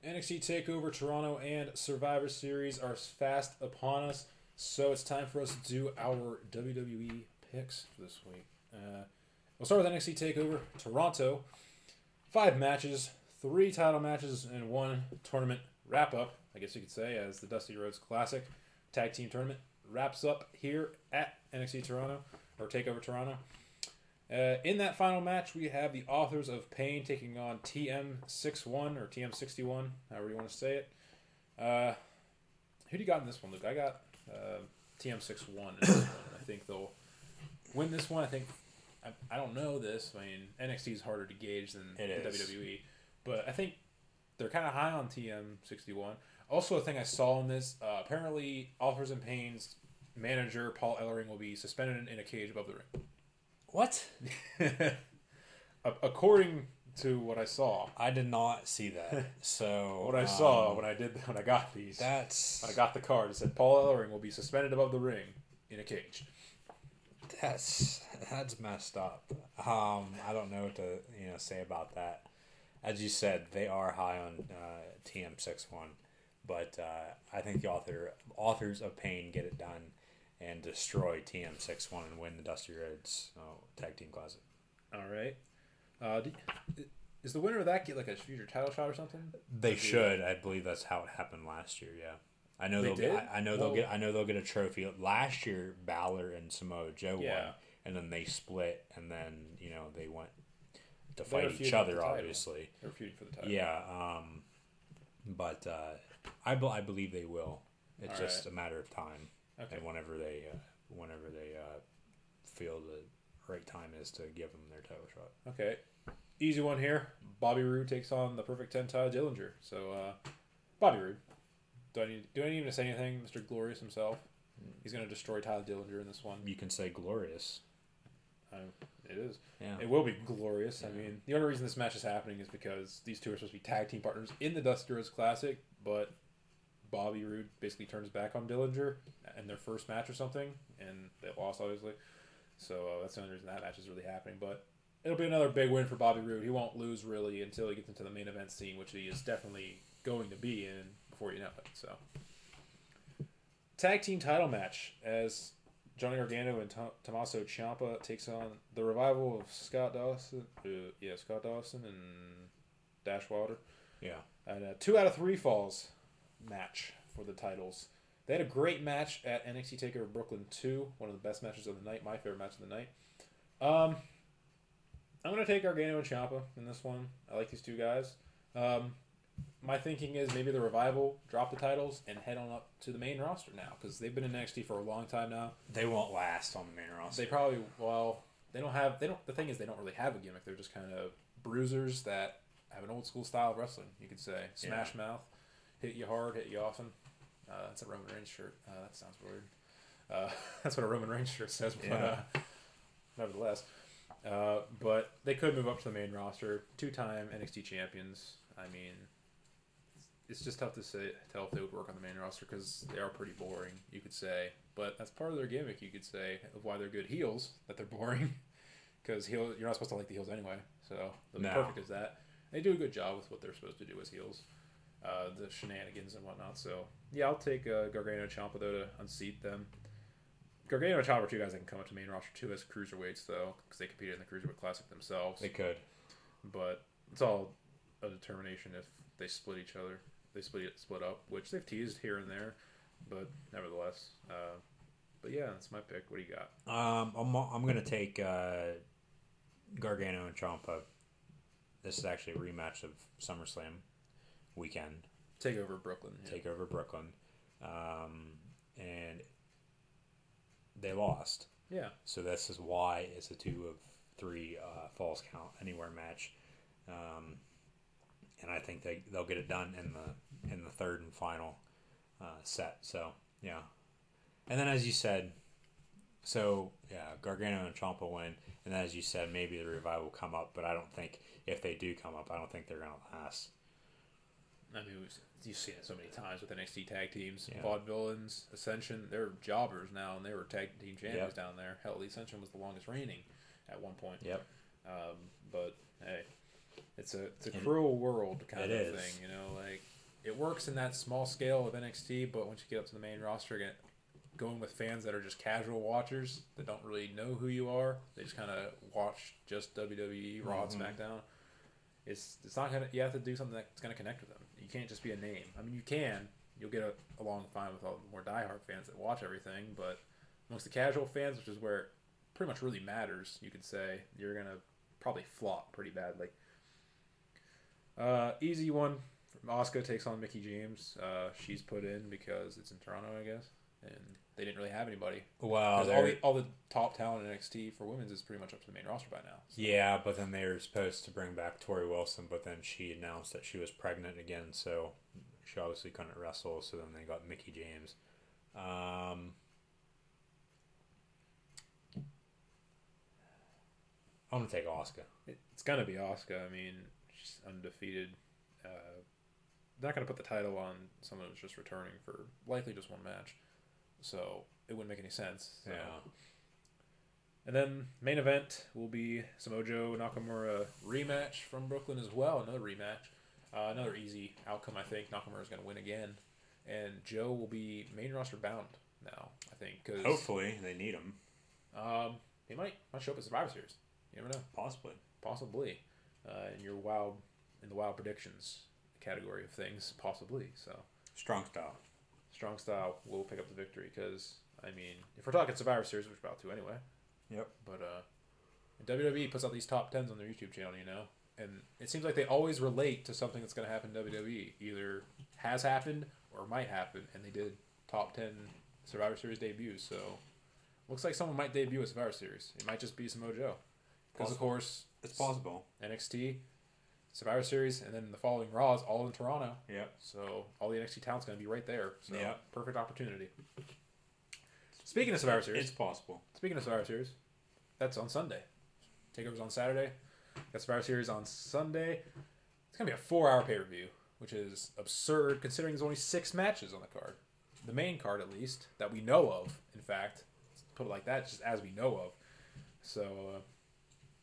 NXT Takeover Toronto and Survivor Series are fast upon us, so it's time for us to do our WWE picks for this week. We'll start with NXT Takeover Toronto. 5 matches, 3 title matches, and 1 tournament wrap-up, I guess you could say, as the Dusty Rhodes Classic Tag Team Tournament wraps up here at NXT Toronto, or Takeover Toronto. In that final match, we have the Authors of Pain taking on TM61 or TM61, however you want to say it. Who do you got in this one, Luke? I got TM61 in this one. I think they'll win this one. I don't know this. I mean, NXT is harder to gauge than the WWE, but I think they're kind of high on TM61. Also, a thing I saw in this, apparently Authors of Pain's manager, Paul Ellering, will be suspended in a cage above the ring. What? According to what I saw, I did not see that. So what I saw when I got these, when I got the card, it said Paul Ellering will be suspended above the ring in a cage. That's messed up. I don't know what to say about that. As you said, they are high on TM61, but I think the Authors of Pain get it done and destroy TM61 and win the Dusty Rhodes Tag Team Classic. All right. Is the winner of that get like a future title shot or something? They should. I believe that's how it happened last year. Yeah, I know they'll get a trophy. Last year, Balor and Samoa Joe won, and then they split, and then they went to fight each other. Obviously, they're feuding for the title. Yeah, but I believe they will. It's just a matter of time. Okay. And whenever they feel the right time is to give them their title shot. Okay, easy one here. Bobby Roode takes on the Perfect 10 Ty Dillinger. So, Bobby Roode. Do I need to say anything? Mr. Glorious himself. He's going to destroy Ty Dillinger in this one. You can say glorious. It is. Yeah. It will be glorious. Yeah. I mean, the only reason this match is happening is because these two are supposed to be tag team partners in the Dusty Rhodes Classic, but Bobby Roode basically turns back on Dillinger in their first match or something, and they lost, obviously. So that's the only reason that match is really happening. But it'll be another big win for Bobby Roode. He won't lose, really, until he gets into the main event scene, which he is definitely going to be in before you know it. So, tag team title match as Johnny Gargano and Tommaso Ciampa takes on the Revival of Scott Dawson. Scott Dawson and Dash Wilder. Yeah. And a 2 out of 3 falls match for the titles. They had a great match at NXT Takeover Brooklyn 2, one of the best matches of the night, my favorite match of the night. I'm going to take Gargano and Ciampa in this one. I like these two guys. My thinking is maybe the Revival drop the titles and head on up to the main roster now, because they've been in NXT for a long time now. They won't last on the main roster. They probably, the thing is they don't really have a gimmick. They're just kind of bruisers that have an old school style of wrestling, you could say. Smash mouth. Hit you hard, hit you often. That's a Roman Reigns shirt. That sounds weird. That's what a Roman Reigns shirt says. But nevertheless, but they could move up to the main roster. 2-time NXT champions. I mean, it's just tough to tell if they would work on the main roster because they are pretty boring, you could say. But that's part of their gimmick, you could say, of why they're good heels. That they're boring, because you're not supposed to like the heels anyway. So they're perfect as that. They do a good job with what they're supposed to do as heels. The shenanigans and whatnot. So, yeah, I'll take Gargano and Ciampa, though, to unseat them. Gargano and Ciampa are two guys that can come up to main roster, too, as cruiserweights, though, because they competed in the Cruiserweight Classic themselves. They could. But it's all a determination if they split each other. They split up, which they've teased here and there, but nevertheless. But, yeah, that's my pick. What do you got? I'm going to take Gargano and Ciampa. This is actually a rematch of SummerSlam weekend. Takeover Brooklyn. Yeah. Takeover Brooklyn. And they lost. Yeah. So this is why it's a 2 of 3 falls count anywhere match. And I think they'll get it done in the third and final set. So, yeah. And then as you said, Gargano and Ciampa win. And then as you said, maybe the Revival will come up, but I don't think if they do come up, I don't think they're going to last. I mean, you've seen it so many times with NXT tag teams. Yeah. Vaudevillains, Ascension, they're jobbers now, and they were tag team champions down there. Hell, the Ascension was the longest reigning at one point. Yep. But hey, it's a cruel world kind of thing, you know. Like it works in that small scale of NXT, but once you get up to the main roster, again, going with fans that are just casual watchers that don't really know who you are, they just kind of watch just WWE, Raw, and SmackDown. It's not gonna. You have to do something that's gonna connect with them. You can't just be a name. I mean, you can. You'll get along fine with all the more diehard fans that watch everything, but amongst the casual fans, which is where it pretty much really matters, you could say, you're gonna probably flop pretty badly. Easy one. Asuka takes on Mickie James. She's put in because it's in Toronto, I guess, and they didn't really have anybody. Well, all the top talent in NXT for women's is pretty much up to the main roster by now. So. Yeah, but then they were supposed to bring back Tori Wilson, but then she announced that she was pregnant again, so she obviously couldn't wrestle. So then they got Mickie James. I'm gonna take Asuka. It's gonna be Asuka. I mean, she's undefeated. They're not gonna put the title on someone who's just returning for likely just one match, so it wouldn't make any sense. So. Yeah. And then main event will be Samoa Joe Nakamura rematch from Brooklyn as well. Another rematch, another easy outcome. I think Nakamura is gonna win again, and Joe will be main roster bound now. I think because hopefully they need him. He might show up at Survivor Series. You never know. Possibly. In the wild predictions category of things, possibly. So Strong style will pick up the victory because I mean, if we're talking Survivor Series, which we're about to anyway. Yep. But WWE puts out these top 10s on their YouTube channel, and it seems like they always relate to something that's going to happen in WWE. Either has happened or might happen, and they did top 10 Survivor Series debuts. So looks like someone might debut at Survivor Series. It might just be Samoa Joe. Because, of course, it's possible. NXT, Survivor Series, and then the following Raw is all in Toronto. Yeah. So all the NXT talent's going to be right there. So yeah. Perfect opportunity. Speaking of Survivor Series. It's possible. Speaking of Survivor Series, that's on Sunday. Takeover's on Saturday. Got Survivor Series on Sunday. It's going to be a 4-hour pay-per-view, which is absurd considering there's only 6 matches on the card. The main card, at least, that we know of, in fact. Put it like that, just as we know of. So...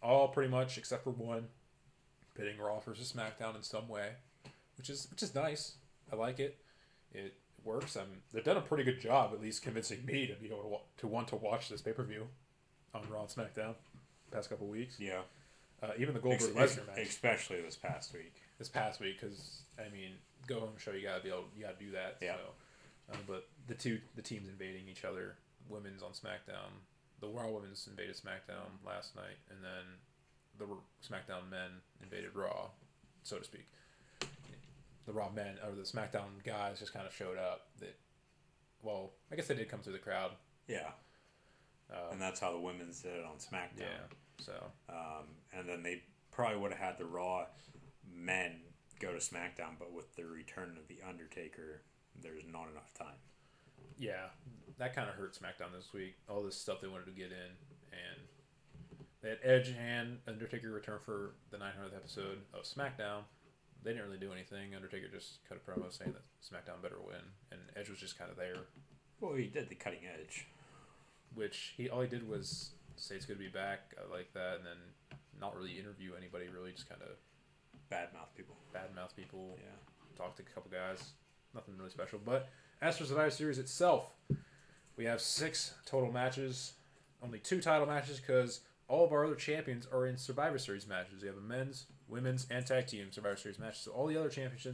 all pretty much except for one, pitting Raw versus SmackDown in some way, which is nice. I like it. It works. They've done a pretty good job, at least convincing me to be able to want to watch this pay-per-view on Raw and SmackDown the past couple weeks. Yeah. Even the Goldberg Lesnar match, especially this past week. Because I mean, go home show you gotta do that. Yeah. So, but the teams invading each other, women's on SmackDown. The Raw Women's invaded SmackDown last night, and then the SmackDown men invaded Raw, so to speak. The Raw men, or the SmackDown guys, just kind of showed up. I guess they did come through the crowd. Yeah. And that's how the women's did it on SmackDown. Yeah. So. And then they probably would have had the Raw men go to SmackDown, but with the return of The Undertaker, there's not enough time. Yeah, that kind of hurt SmackDown this week. All this stuff they wanted to get in, and they had Edge and Undertaker return for the 900th episode of SmackDown. They didn't really do anything. Undertaker just cut a promo saying that SmackDown better win, and Edge was just kind of there. Well, he did the cutting edge, which all he did was say it's good to be back. I like that, and then not really interview anybody. Really, just kind of badmouth people. Yeah, talked to a couple guys. Nothing really special, but. As for Survivor Series itself, we have 6 total matches. Only 2 title matches because all of our other champions are in Survivor Series matches. We have a men's, women's, and tag team Survivor Series matches. So all the other champions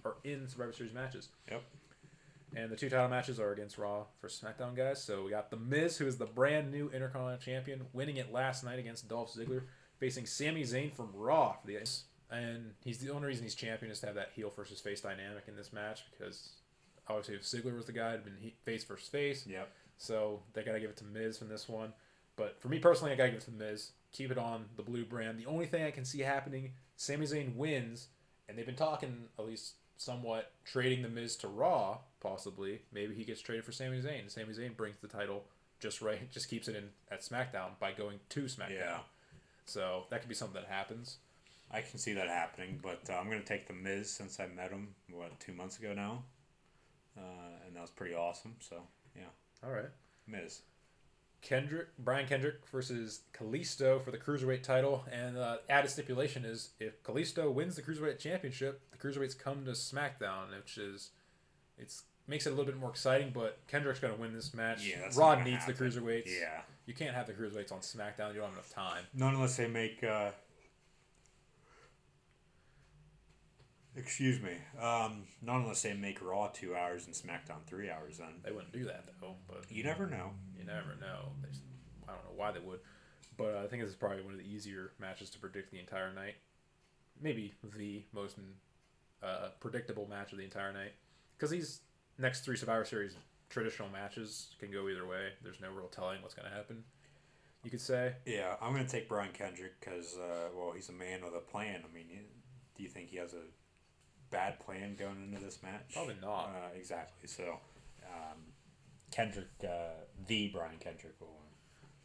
are in Survivor Series matches. Yep. And the 2 title matches are against Raw for SmackDown guys. So we got The Miz, who is the brand new Intercontinental Champion, winning it last night against Dolph Ziggler, facing Sami Zayn from Raw for the Ice. And the only reason he's champion is to have that heel versus face dynamic in this match because... obviously, if Ziggler was the guy, it'd been face versus face. Yep. So they got to give it to Miz from this one. But for me personally, I got to give it to Miz. Keep it on the blue brand. The only thing I can see happening, Sami Zayn wins, and they've been talking, at least somewhat, trading the Miz to Raw, possibly. Maybe he gets traded for Sami Zayn. And Sami Zayn brings the title just right, just keeps it in at SmackDown by going to SmackDown. Yeah. So that could be something that happens. I can see that happening, but I'm going to take the Miz since I met him, 2 months ago now. And that was pretty awesome, so, yeah. All right. Miz. Brian Kendrick versus Kalisto for the Cruiserweight title. And added stipulation is if Kalisto wins the Cruiserweight Championship, the Cruiserweights come to SmackDown, which is... makes it a little bit more exciting, but Kendrick's going to win this match. Yeah, that's Raw needs the Cruiserweights. Yeah. You can't have the Cruiserweights on SmackDown. You don't have enough time. Not unless they make... Excuse me. Not unless they make Raw 2 hours and SmackDown 3 hours then. They wouldn't do that, though. But you never know. You never know. I don't know why they would. But I think this is probably one of the easier matches to predict the entire night. Maybe the most predictable match of the entire night. Because these next 3 Survivor Series traditional matches can go either way. There's no real telling what's going to happen, you could say. Yeah, I'm going to take Brian Kendrick because, he's a man with a plan. I mean, do you think he has a bad plan going into this match? Probably not. Exactly. So, Kendrick, the Brian Kendrick will win.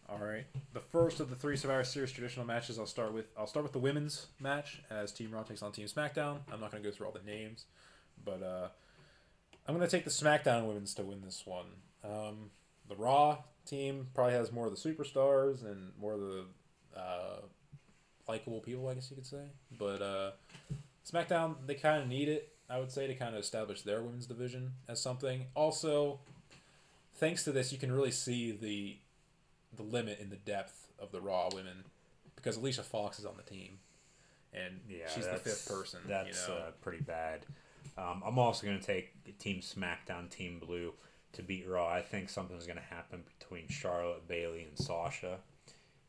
All right. The first of the 3 Survivor Series traditional matches I'll start with the women's match as Team Raw takes on Team SmackDown. I'm not going to go through all the names, but I'm going to take the SmackDown women's to win this one. The Raw team probably has more of the superstars and more of the likable people, I guess you could say. But SmackDown, they kind of need it, I would say, to kind of establish their women's division as something. Also, thanks to this, you can really see the limit in the depth of the Raw women because Alicia Fox is on the team, and she's the 5th person. That's pretty bad. I'm also going to take Team SmackDown, Team Blue to beat Raw. I think something's going to happen between Charlotte, Bayley, and Sasha.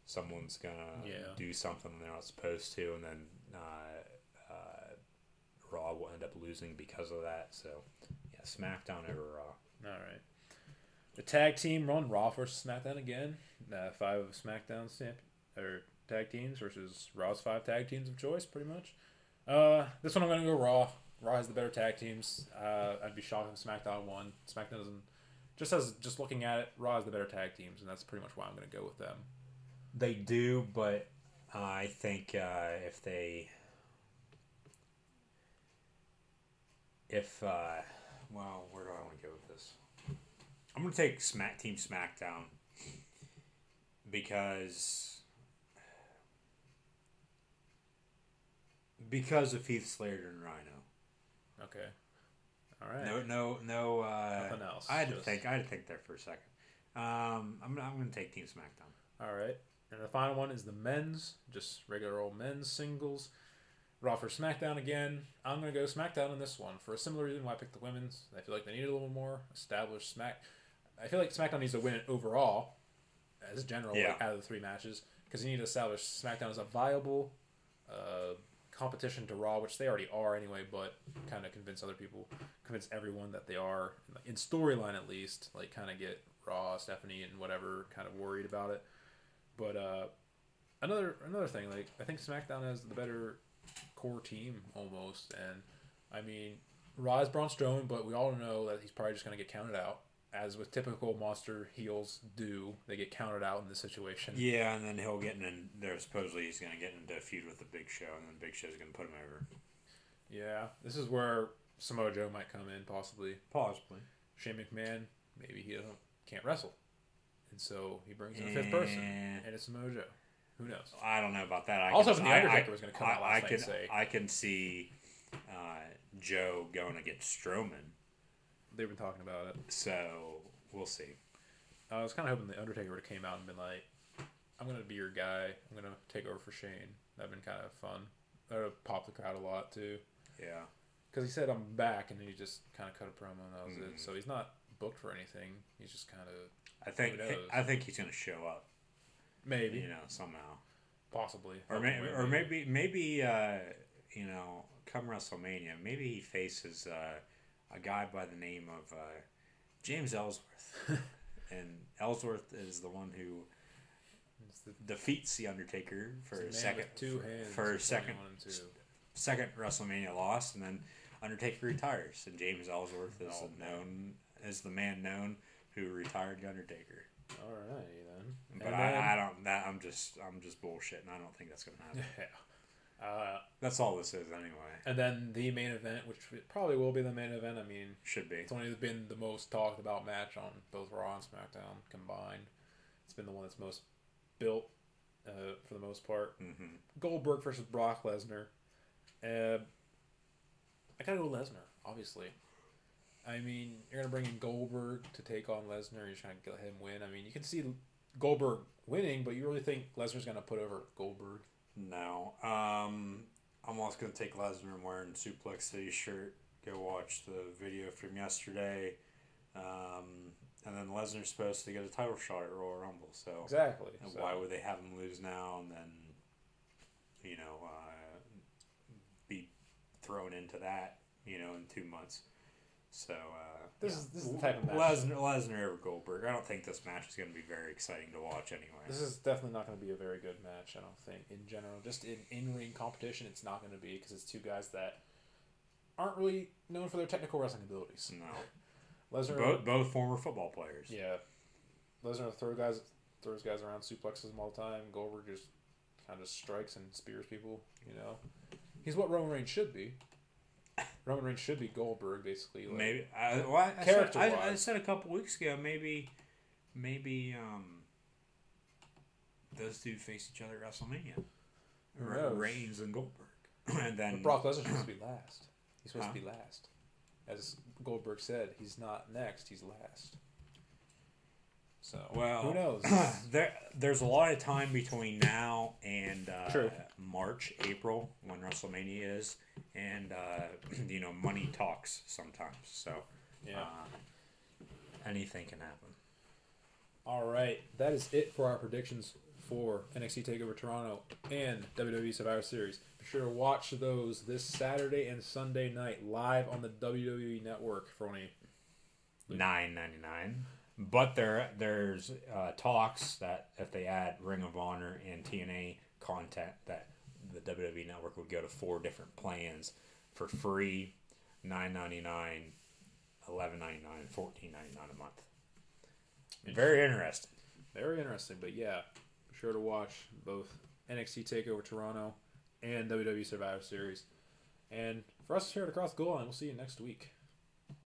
Someone's going to do something they're not supposed to, and then Raw will end up losing because of that. So, yeah, SmackDown over Raw. All right. The tag team run, Raw versus SmackDown again. 5 of SmackDown's tag teams versus Raw's 5 tag teams of choice, pretty much. This one I'm going to go Raw. Raw has the better tag teams. I'd be shocked if SmackDown won. SmackDown doesn't. Just looking at it, Raw has the better tag teams, and that's pretty much why I'm going to go with them. They do, but I think where do I want to go with this? I'm going to take Team SmackDown because of Heath Slater and Rhino. Okay. All right. No. Nothing else. I had to think there for a second. I'm going to take Team SmackDown. All right. And the final one is the men's, just regular old men's singles. Raw for SmackDown again. I'm going to go SmackDown in this one for a similar reason why I picked the women's. I feel like they need a little more established I feel like SmackDown needs to win it overall, as general, out of the 3 matches, because you need to establish SmackDown as a viable competition to Raw, which they already are anyway, but kind of convince everyone that they are, in storyline at least, like kind of get Raw, Stephanie, and whatever kind of worried about it. But another thing, like I think SmackDown has the better core team almost, and I mean Raw is Braun Strowman, but we all know that he's probably just going to get counted out. As with typical monster heels do, they get counted out in this situation. Yeah, and then he'll get in. Supposedly he's going to get into a feud with the Big Show, and then Big Show's going to put him over. Yeah, this is where Samoa Joe might come in, possibly. Shane McMahon, maybe he can't wrestle, and so he brings in a 5th person, and it's Samoa Joe. Who knows? I don't know about that. If the Undertaker was going to come out last night and say, I can see Joe going against Strowman. They've been talking about it. So, we'll see. I was kind of hoping the Undertaker would have came out and been like, I'm going to be your guy. I'm going to take over for Shane. That would have been kind of fun. That would have popped the crowd a lot, too. Yeah. Because he said, I'm back, and then he just kind of cut a promo, and that was it. So he's not booked for anything. He's just kind of... I think he's going to show up. Maybe. Somehow. Possibly. Or maybe come WrestleMania, maybe he faces... a guy by the name of James Ellsworth. And Ellsworth is the one who defeats the Undertaker for a second second WrestleMania loss, and then Undertaker retires, and James Ellsworth is known as the man known who retired the Undertaker. Alrighty then. But I'm just bullshitting. I don't think that's gonna happen. Yeah. That's all this is anyway. And then the main event, which probably will be the main event. I mean, should be. It's only been the most talked about match on both Raw and SmackDown combined. It's been the one that's most built for the most part. Mm-hmm. Goldberg versus Brock Lesnar. I gotta go Lesnar, obviously. I mean, you're gonna bring in Goldberg to take on Lesnar. You're trying to let him win. I mean, you can see Goldberg winning, but you really think Lesnar's gonna put over Goldberg? No. I'm also gonna take Lesnar wearing Suplex City shirt. Go watch the video from yesterday. And then Lesnar's supposed to get a title shot at Royal Rumble. So Exactly. So. Why would they have him lose now and then, be thrown into that, in 2 months? So this is the type of match. Lesnar over Goldberg. I don't think this match is going to be very exciting to watch anyway. This is definitely not going to be a very good match. I don't think in general. Just in ring competition, it's not going to be because it's two guys that aren't really known for their technical wrestling abilities. No. Lesnar, both former football players. Yeah, Lesnar throws guys around, suplexes them all the time. Goldberg just kind of strikes and spears people. He's what Roman Reigns should be. Roman Reigns should be Goldberg, basically. Like, maybe character-wise. I said a couple weeks ago maybe those two face each other at WrestleMania. Reigns and Goldberg, and then but Brock Lesnar's supposed to be last. He's supposed to be last. As Goldberg said, he's not next, he's last. So, who knows? There's a lot of time between now and True. March, April, when WrestleMania is. And, money talks sometimes. So, anything can happen. All right. That is it for our predictions for NXT TakeOver Toronto and WWE Survivor Series. Be sure to watch those this Saturday and Sunday night live on the WWE Network for only $9.99. But there's talks that if they add Ring of Honor and TNA content, that the WWE Network would go to 4 different plans for free, $9.99, $11.99, and $14.99 a month. Very interesting. Very interesting, but yeah, be sure to watch both NXT TakeOver Toronto and WWE Survivor Series. And for us here at Across the Goal Line, we'll see you next week.